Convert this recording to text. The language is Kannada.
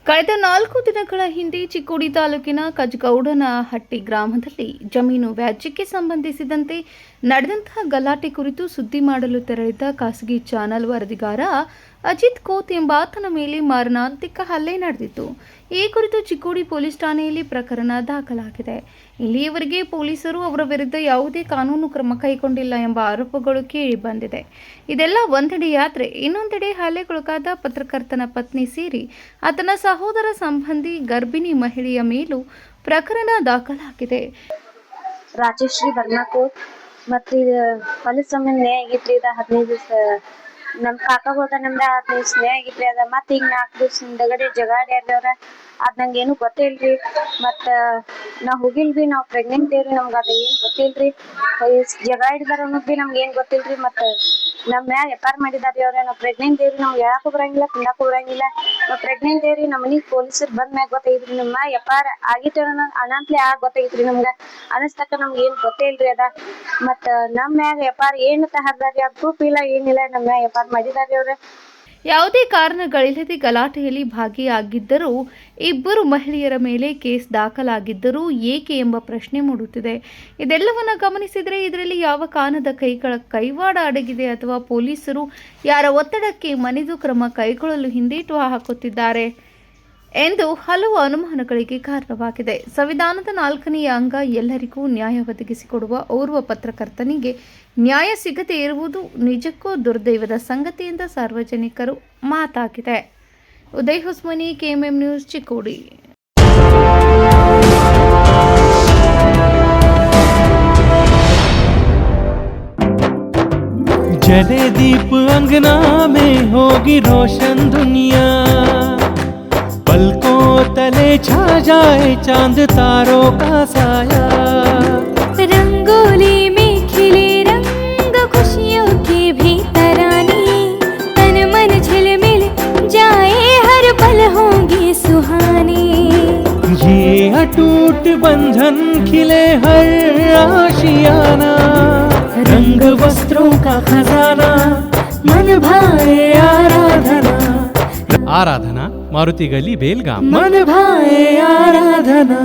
ಕಳೆದ 4 ದಿನಗಳ ಹಿಂದೆ ಚಿಕ್ಕೋಡಿ ತಾಲೂಕಿನ ಕಜ್ಗೌಡನಹಟ್ಟಿ ಗ್ರಾಮದಲ್ಲಿ ಜಮೀನು ವ್ಯಾಜ್ಯಕ್ಕೆ ಸಂಬಂಧಿಸಿದಂತೆ ನಡೆದಂತಹ ಗಲಾಟೆ ಕುರಿತು ಸುದ್ದಿ ಮಾಡಲು ತೆರಳಿದ್ದ ಖಾಸಗಿ ಚಾನೆಲ್ ವರದಿಗಾರ ಅಜಿತ್ ಕೋತ್ ಎಂಬಾತನ ಮೇಲೆ ಮಾರಣಾಂತಿಕ ಹಲ್ಲೆ ನಡೆದಿತ್ತು. ಈ ಕುರಿತು ಚಿಕ್ಕೋಡಿ ಪೊಲೀಸ್ ಠಾಣೆಯಲ್ಲಿ ಪ್ರಕರಣ ದಾಖಲಾಗಿದೆ. ಇಲ್ಲಿಯವರೆಗೆ ಪೊಲೀಸರು ಅವರ ವಿರುದ್ಧ ಯಾವುದೇ ಕಾನೂನು ಕ್ರಮ ಕೈಗೊಂಡಿಲ್ಲ ಎಂಬ ಆರೋಪಗಳು ಕೇಳಿ ಬಂದಿದೆ. ಇದೆಲ್ಲ ಒಂದೆಡೆಯಾದರೆ ಇನ್ನೊಂದೆಡೆ ಹಲ್ಲೆಗೊಳಗಾದ ಪತ್ರಕರ್ತನ ಪತ್ನಿ ಸೇರಿ ಆತನ ಸಹೋದರ ಸಂಬಂಧಿ ಗರ್ಭಿಣಿ ಮಹಿಳೆಯ ಮೇಲೂ ಪ್ರಕರಣ ದಾಖಲಾಗಿದೆ. ರಾಜಶ್ರೀ ಬರ್ನಾಕೋಟ್ ಮತ್ತು ಹೊಲದ ಸಂಬಂಧ ನ್ಯಾಯ ಆಗಿತ್ರಿ. 15 ದಿವಸ ನಮ್ಮ ಕಾಕಾಗೋದ ನಮ್ದ 15 ದಿವಸ ನ್ಯಾಯ ಆಗಿತ್ರಿ. ಅದ ಮತ್ತೆ ಈಗ 4 ದಿವಸ ಹಿಂದಗಡೆ ಜಗಾಡ್ಯಾರ್ದವ್ರ ಅದ್ ನಂಗೆ ಏನು ಗೊತ್ತಿಲ್ರಿ. ಮತ್ತು ನಾವು ಹೋಗಿಲ್ರಿ, ನಾವು ಪ್ರೆಗ್ನೆಂಟ್ ಇವ್ರಿ, ನಮ್ಗೆ ಅದು ಏನು ಗೊತ್ತಿಲ್ರಿ. ಜಗಾಡಿದಾರ ಅನ್ನೋದು ಭೀ ನಮ್ಗೆ ಏನು ಗೊತ್ತಿಲ್ರಿ. ಮತ್ತು ನಮ್ಮ ಮ್ಯಾಗ FIR ಮಾಡಿದಾರಿ ಅವ್ರೆ. ನಾವು ಪ್ರೆಗ್ನೆಂಟ್ ಇವ್ರಿ, ನಮ್ಗೆ ಹೇಳಕ್ಕೂ ಬರಂಗಿಲ್ಲ, ತಿನ್ನಕ್ಕೂ ಬರಂಗಿಲ್ಲ. ನಾವು ಪ್ರೆಗ್ನೆಂಟ್ ಇವ್ರಿ, ನಮ್ಮ ಮನೆಗೆ ಪೊಲೀಸರು ಬಂದ ಮ್ಯಾಗ ಗೊತ್ತಾಗಿದ್ರಿ. ನಮ್ಮ FIR ಆಗಿತ್ತು ಅನಂತಲೇ ಗೊತ್ತಾಗಿತ್ರಿ. ನಮ್ಗೆ ಅನಸ್ತಕ್ಕ ನಮ್ಗೆ ಏನು ಗೊತ್ತೇ ಇಲ್ರಿ ಅದ. ಮತ್ತು ನಮ್ಮ ಮ್ಯಾಗ FIR ಏನು ತಹರ್ದಾರಿ ಅದು ಪ್ರೂಫ್ ಇಲ್ಲ, ಏನಿಲ್ಲ. ನಮ್ಮ ಮ್ಯಾಗ FIR ಮಾಡಿದಾರಿ ಅವ್ರೆ. ಯಾವುದೇ ಕಾರಣಗಳಿಲ್ಲದೆ ಗಲಾಟೆಯಲ್ಲಿ ಭಾಗಿಯಾಗಿದ್ದರೂ ಇಬ್ಬರು ಮಹಿಳೆಯರ ಮೇಲೆ ಕೇಸ್ ದಾಖಲಾಗಿದ್ದರೂ ಏಕೆ ಎಂಬ ಪ್ರಶ್ನೆ ಮೂಡುತ್ತಿದೆ. ಇದೆಲ್ಲವನ್ನ ಗಮನಿಸಿದರೆ ಇದರಲ್ಲಿ ಯಾವ ಕಾರಣದ ಕೈವಾಡ ಅಡಗಿದೆ ಅಥವಾ ಪೊಲೀಸರು ಯಾರ ಒತ್ತಡಕ್ಕೆ ಮಣಿದು ಕ್ರಮ ಕೈಗೊಳ್ಳಲು ಹಿಂದೇಟು ಹಾಕುತ್ತಿದ್ದಾರೆ ಎಂದು ಹಲವು ಅನುಮಾನಗಳಿಗೆ ಕಾರಣವಾಗಿದೆ. ಸಂವಿಧಾನದ 4ನೆಯ ಅಂಗ ಎಲ್ಲರಿಗೂ ನ್ಯಾಯ ಒದಗಿಸಿಕೊಡುವ ಓರ್ವ ಪತ್ರಕರ್ತನಿಗೆ ನ್ಯಾಯ ಸಿಗದೇ ಇರುವುದು ನಿಜಕ್ಕೂ ದುರ್ದೈವದ ಸಂಗತಿ ಎಂದು ಸಾರ್ವಜನಿಕರು ಮಾತಾಗಿದೆ. Uday Hosmani, KMM news, Chikkodi. जले दीप अंगना में होगी रोशन दुनिया, पलकों तले छा जाए चांद तारों का साया, रंगोली में खिले रंग खुशियों के भी तराने, तन मन झिलमिल जाए हर पल होंगे सुहाने, ये अटूट बंधन खिले हर आशियाना, रंग वस्त्रों का खजाना मन भाए आराधना मारुति गली बेलगाम मन भाए आराधना।